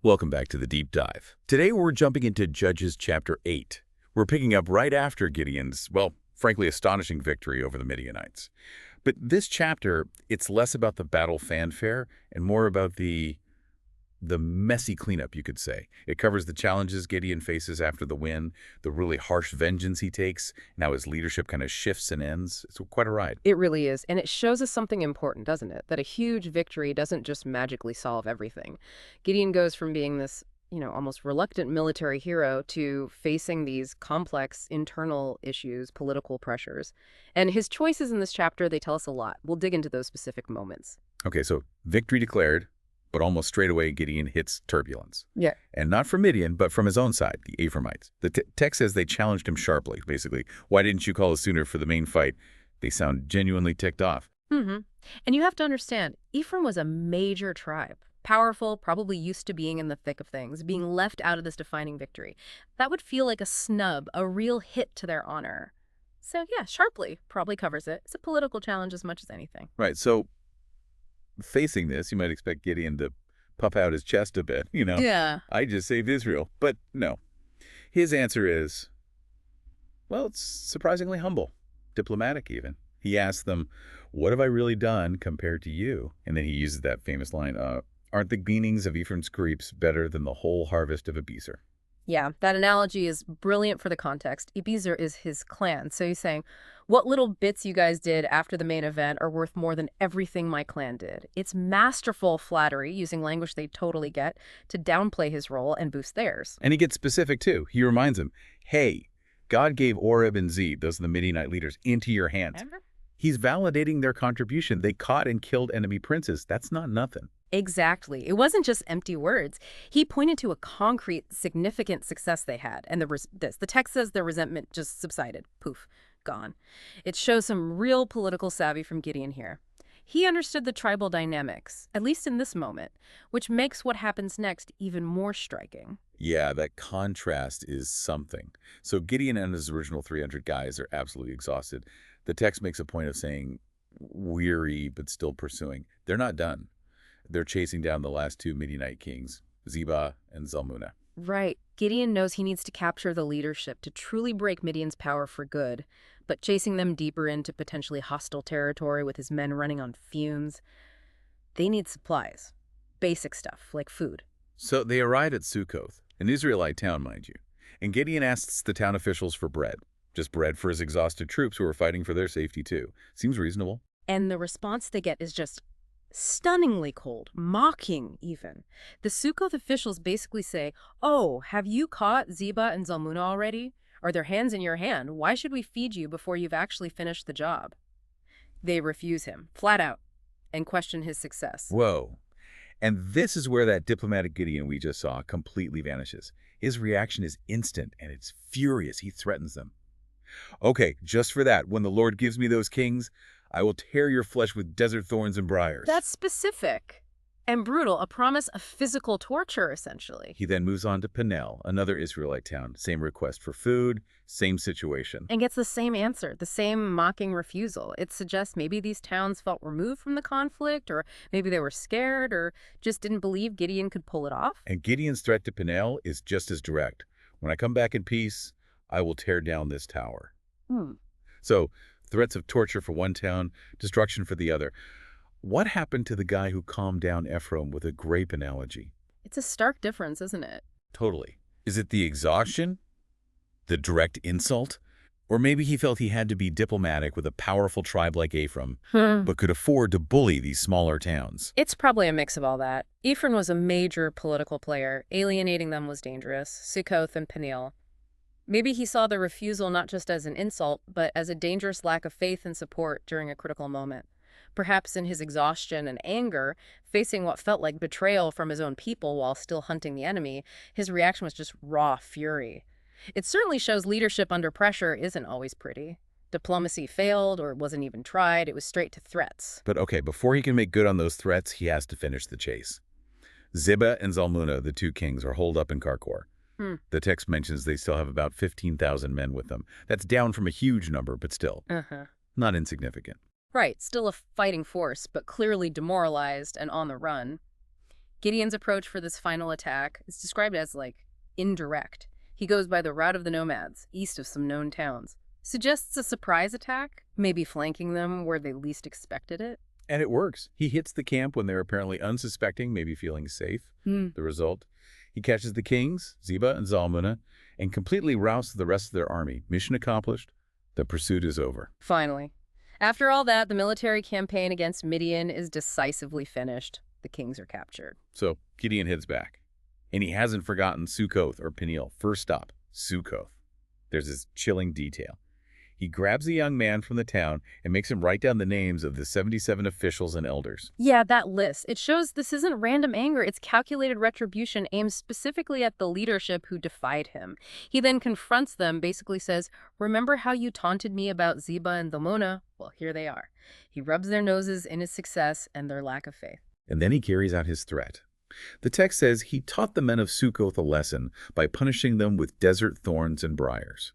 Welcome back to the Deep Dive. Today we're jumping into Judges chapter 8. We're picking up right after Gideon's, well, frankly astonishing victory over the Midianites. But this chapter, it's less about the battle fanfare and more about the messy cleanup, you could say. It covers the challenges Gideon faces after the win, the really harsh vengeance he takes, and how his leadership kind of shifts and ends. It's quite a ride. It really is, and it shows us something important, doesn't it? That a huge victory doesn't just magically solve everything. Gideon goes from being this, almost reluctant military hero to facing these complex internal issues, political pressures. And his choices in this chapter, they tell us a lot. We'll dig into those specific moments. Okay, so victory declared, but almost straight away Gideon hits turbulence. Yeah. And not from Midian, but from his own side, the Ephraimites. The text says they challenged him sharply, basically. Why didn't you call us sooner for the main fight? They sound genuinely ticked off. And you have to understand, Ephraim was a major tribe. Powerful, probably used to being in the thick of things, being left out of this defining victory. That would feel like a snub, a real hit to their honor. So yeah, sharply probably covers it. It's a political challenge as much as anything. Right, so facing this, you might expect Gideon to puff out his chest a bit, Yeah. I just saved Israel. But no. His answer is, well, it's surprisingly humble, diplomatic even. He asks them, what have I really done compared to you? And then he uses that famous line, aren't the gleanings of Ephraim's grapes better than the whole harvest of Abiezer? Yeah, that analogy is brilliant for the context. Abiezer is his clan. So he's saying, what little bits you guys did after the main event are worth more than everything my clan did. It's masterful flattery, using language they totally get, to downplay his role and boost theirs. And he gets specific, too. He reminds them, hey, God gave Oreb and Zeb, those are the Midianite leaders, into your hands. Remember? He's validating their contribution. They caught and killed enemy princes. That's not nothing. Exactly. It wasn't just empty words. He pointed to a concrete, significant success they had. And the text says their resentment just subsided. Poof, gone. It shows some real political savvy from Gideon here. He understood the tribal dynamics, at least in this moment, which makes what happens next even more striking. Yeah, that contrast is something. So Gideon and his original 300 guys are absolutely exhausted. The text makes a point of saying weary but still pursuing. They're not done. They're chasing down the last two Midianite kings, Zebah and Zalmunna. Right. Gideon knows he needs to capture the leadership to truly break Midian's power for good, but chasing them deeper into potentially hostile territory with his men running on fumes, they need supplies. Basic stuff, like food. So they arrive at Sukkoth, an Israelite town, mind you, and Gideon asks the town officials for bread. Just bread for his exhausted troops who are fighting for their safety too. Seems reasonable. And the response they get is just stunningly cold, mocking even. The Sukkoth officials basically say, oh, have you caught Zebah and Zalmunna already? Are their hands in your hand? Why should we feed you before you've actually finished the job? They refuse him, flat out, and question his success. Whoa. And this is where that diplomatic Gideon we just saw completely vanishes. His reaction is instant and it's furious. He threatens them. Okay, just for that, when the Lord gives me those kings, I will tear your flesh with desert thorns and briars. That's specific and brutal, a promise of physical torture, essentially. He then moves on to Peniel, another Israelite town. Same request for food, same situation. And gets the same answer, the same mocking refusal. It suggests maybe these towns felt removed from the conflict, or maybe they were scared, or just didn't believe Gideon could pull it off. And Gideon's threat to Peniel is just as direct. When I come back in peace, I will tear down this tower. So, threats of torture for one town, destruction for the other. What happened to the guy who calmed down Ephraim with a grape analogy? It's a stark difference, isn't it? Totally. Is it the exhaustion? The direct insult? Or maybe he felt he had to be diplomatic with a powerful tribe like Ephraim, but could afford to bully these smaller towns. It's probably a mix of all that. Ephraim was a major political player. Alienating them was dangerous. Sukkoth and Peniel. Maybe he saw the refusal not just as an insult, but as a dangerous lack of faith and support during a critical moment. Perhaps in his exhaustion and anger, facing what felt like betrayal from his own people while still hunting the enemy, his reaction was just raw fury. It certainly shows leadership under pressure isn't always pretty. Diplomacy failed or wasn't even tried. It was straight to threats. But okay, before he can make good on those threats, he has to finish the chase. Zebah and Zalmunna, the two kings, are holed up in Karkor. The text mentions they still have about 15,000 men with them. That's down from a huge number, but still not insignificant. Right, still a fighting force, but clearly demoralized and on the run. Gideon's approach for this final attack is described as, indirect. He goes by the route of the nomads, east of some known towns. Suggests a surprise attack, maybe flanking them where they least expected it. And it works. He hits the camp when they're apparently unsuspecting, maybe feeling safe. The result? He catches the kings, Zeba and Zalmunna, and completely rousts the rest of their army. Mission accomplished. The pursuit is over. Finally. After all that, the military campaign against Midian is decisively finished. The kings are captured. So Gideon heads back. And he hasn't forgotten Sukkoth or Peniel. First stop, Sukkoth. There's this chilling detail. He grabs a young man from the town and makes him write down the names of the 77 officials and elders. Yeah, that list. It shows this isn't random anger. It's calculated retribution aimed specifically at the leadership who defied him. He then confronts them, basically says, "Remember how you taunted me about Zeba and Zalmunna? Well, here they are." He rubs their noses in his success and their lack of faith. And then he carries out his threat. The text says he taught the men of Sukkoth a lesson by punishing them with desert thorns and briars.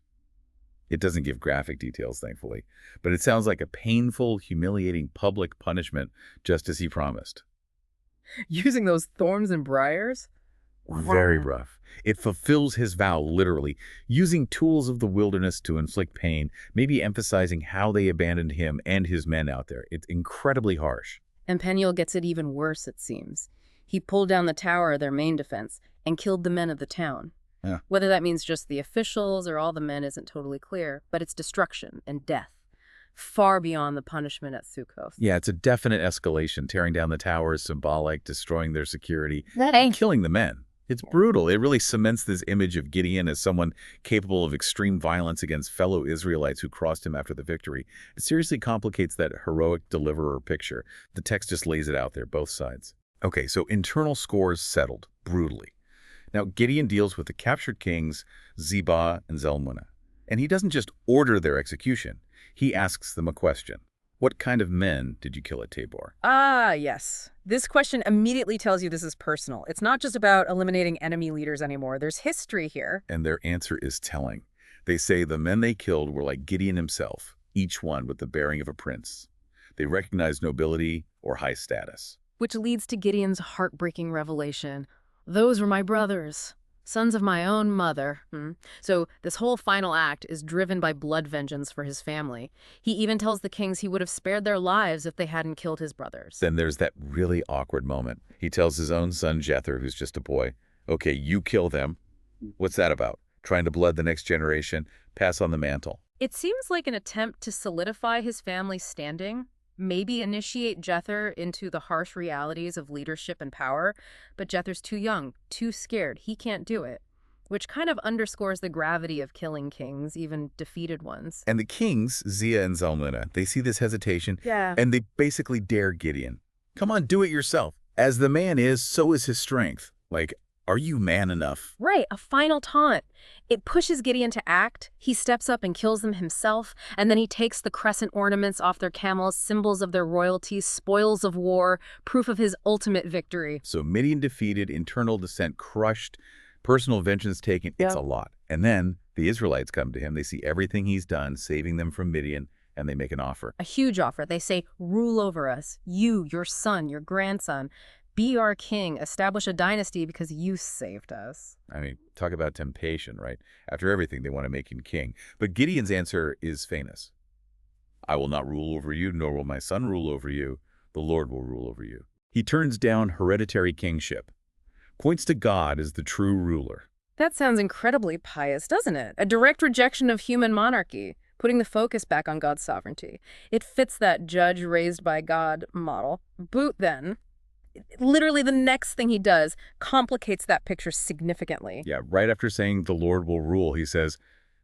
It doesn't give graphic details, thankfully, but it sounds like a painful, humiliating public punishment, just as he promised. Using those thorns and briars? Very rough. It fulfills his vow, literally, using tools of the wilderness to inflict pain, maybe emphasizing how they abandoned him and his men out there. It's incredibly harsh. And Peniel gets it even worse, it seems. He pulled down the tower, their main defense, and killed the men of the town. Yeah. Whether that means just the officials or all the men isn't totally clear, but it's destruction and death, far beyond the punishment at Sukkoth. Yeah, it's a definite escalation. Tearing down the tower is symbolic, destroying their security, That ain't killing the men. It's brutal. It really cements this image of Gideon as someone capable of extreme violence against fellow Israelites who crossed him after the victory. It seriously complicates that heroic deliverer picture. The text just lays it out there, both sides. Okay, so internal scores settled, brutally. Now, Gideon deals with the captured kings, Zeba and Zalmunna. And he doesn't just order their execution. He asks them a question. What kind of men did you kill at Tabor? Ah, yes. This question immediately tells you this is personal. It's not just about eliminating enemy leaders anymore. There's history here. And their answer is telling. They say the men they killed were like Gideon himself, each one with the bearing of a prince. They recognize nobility or high status. Which leads to Gideon's heartbreaking revelation. Those were my brothers, sons of my own mother. So this whole final act is driven by blood vengeance for his family. He even tells the kings he would have spared their lives if they hadn't killed his brothers. Then there's that really awkward moment. He tells his own son, Jether, who's just a boy, okay, you kill them. What's that about? Trying to blood the next generation, pass on the mantle. It seems like an attempt to solidify his family's standing, maybe initiate Jether into the harsh realities of leadership and power, but Jether's too young, too scared. He can't do it, which kind of underscores the gravity of killing kings, even defeated ones. And the kings, Zia and Zalmunna, they see this hesitation, and they basically dare Gideon. Come on, do it yourself. As the man is, so is his strength. Like, are you man enough? Right, a final taunt. It pushes Gideon to act. He steps up and kills them himself, and then he takes the crescent ornaments off their camels, symbols of their royalty, spoils of war, proof of his ultimate victory. So Midian defeated, internal dissent crushed, personal vengeance taken. It's a lot. And then the Israelites come to him. They see everything he's done, saving them from Midian, and they make an offer. A huge offer. They say, rule over us. You, your son, your grandson. Be our king, establish a dynasty because you saved us. I mean, talk about temptation, right? After everything, they want to make him king. But Gideon's answer is famous. I will not rule over you, nor will my son rule over you. The Lord will rule over you. He turns down hereditary kingship, points to God as the true ruler. That sounds incredibly pious, doesn't it? A direct rejection of human monarchy, putting the focus back on God's sovereignty. It fits that judge raised by God model. Boot, then, literally the next thing he does complicates that picture significantly. Yeah, right after saying the Lord will rule, he says,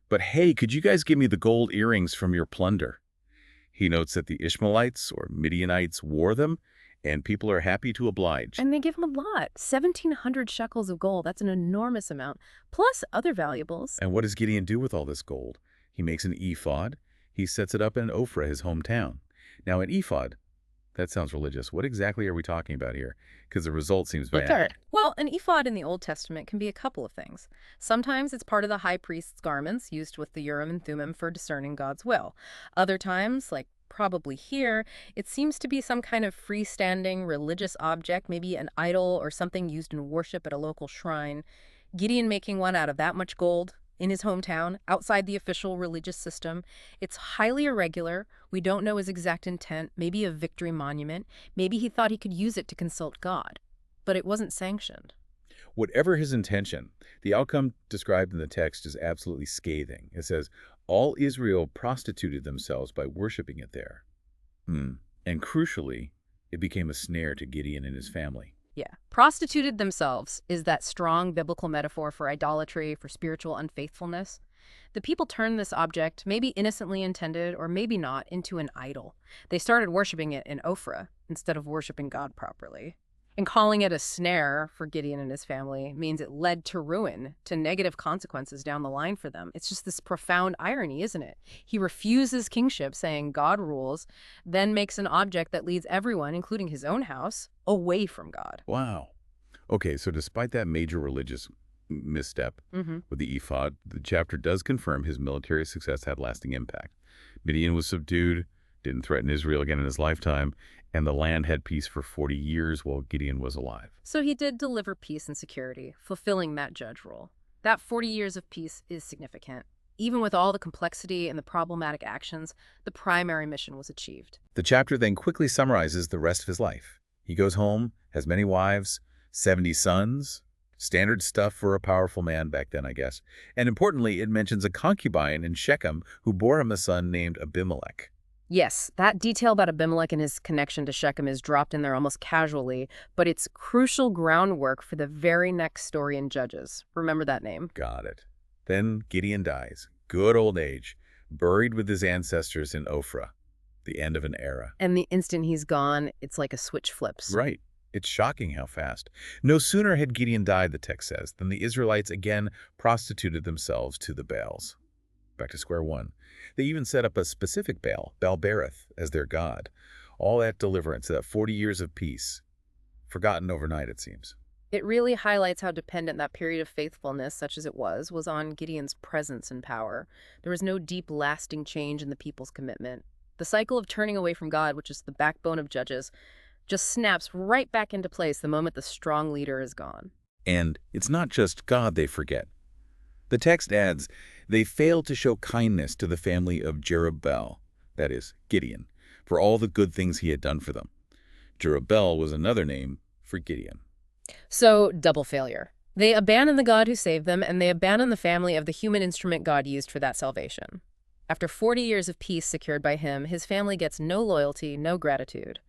but hey, could you guys give me the gold earrings from your plunder? He notes that the Ishmaelites or Midianites wore them, and people are happy to oblige. And they give him a lot. 1,700 shekels of gold. That's an enormous amount. Plus other valuables. And what does Gideon do with all this gold? He makes an ephod. He sets it up in Ophrah, his hometown. Now, an ephod, that sounds religious. What exactly are we talking about here? Because the result seems bad. Well, an ephod in the Old Testament can be a couple of things. Sometimes it's part of the high priest's garments used with the Urim and Thummim for discerning God's will. Other times, like probably here, it seems to be some kind of freestanding religious object, maybe an idol or something used in worship at a local shrine. Gideon making one out of that much gold in his hometown, outside the official religious system. It's highly irregular. We don't know his exact intent. Maybe a victory monument. Maybe he thought he could use it to consult God. But it wasn't sanctioned. Whatever his intention, the outcome described in the text is absolutely scathing. It says, all Israel prostituted themselves by worshiping it there. And crucially, it became a snare to Gideon and his family. Yeah. Prostituted themselves is that strong biblical metaphor for idolatry, for spiritual unfaithfulness. The people turned this object, maybe innocently intended or maybe not, into an idol. They started worshiping it in Ophrah instead of worshiping God properly. And calling it a snare for Gideon and his family means it led to ruin, to negative consequences down the line for them. It's just this profound irony, isn't it? He refuses kingship, saying God rules, then makes an object that leads everyone, including his own house, away from God. Wow. Okay, so despite that major religious misstep with the ephod, the chapter does confirm his military success had lasting impact. Midian was subdued, didn't threaten Israel again in his lifetime, and the land had peace for 40 years while Gideon was alive. So he did deliver peace and security, fulfilling that judge role. That 40 years of peace is significant. Even with all the complexity and the problematic actions, the primary mission was achieved. The chapter then quickly summarizes the rest of his life. He goes home, has many wives, 70 sons, standard stuff for a powerful man back then, I guess. And importantly, it mentions a concubine in Shechem who bore him a son named Abimelech. Yes, that detail about Abimelech and his connection to Shechem is dropped in there almost casually, but it's crucial groundwork for the very next story in Judges. Remember that name? Got it. Then Gideon dies, good old age, buried with his ancestors in Ophrah, the end of an era. And the instant he's gone, it's like a switch flips. Right. It's shocking how fast. No sooner had Gideon died, the text says, than the Israelites again prostituted themselves to the Baals. Back to square one. They even set up a specific Baal, Baal-berith, as their god. All that deliverance, that 40 years of peace, forgotten overnight, it seems. It really highlights how dependent that period of faithfulness, such as it was on Gideon's presence and power. There was no deep, lasting change in the people's commitment. The cycle of turning away from God, which is the backbone of Judges, just snaps right back into place the moment the strong leader is gone. And it's not just God they forget. The text adds, they failed to show kindness to the family of Jerubbaal, that is, Gideon, for all the good things he had done for them. Jerubbaal was another name for Gideon. So, double failure. They abandon the God who saved them, and they abandon the family of the human instrument God used for that salvation. After 40 years of peace secured by him, his family gets no loyalty, no gratitude.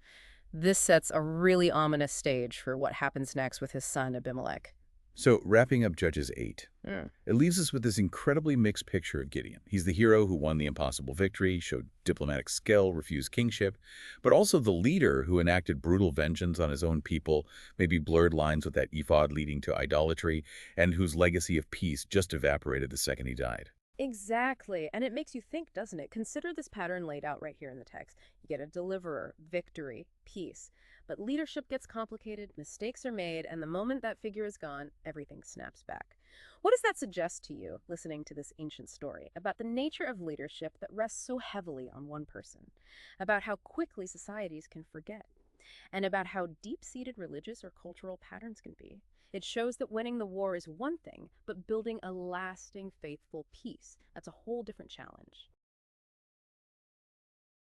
This sets a really ominous stage for what happens next with his son Abimelech. So, wrapping up Judges 8, it leaves us with this incredibly mixed picture of Gideon. He's the hero who won the impossible victory, showed diplomatic skill, refused kingship, but also the leader who enacted brutal vengeance on his own people, maybe blurred lines with that ephod leading to idolatry, and whose legacy of peace just evaporated the second he died. Exactly. And it makes you think, doesn't it? Consider this pattern laid out right here in the text. You get a deliverer, victory, peace. But leadership gets complicated, mistakes are made, and the moment that figure is gone, everything snaps back. What does that suggest to you, listening to this ancient story, about the nature of leadership that rests so heavily on one person, about how quickly societies can forget, and about how deep-seated religious or cultural patterns can be? It shows that winning the war is one thing, but building a lasting, faithful peace, that's a whole different challenge.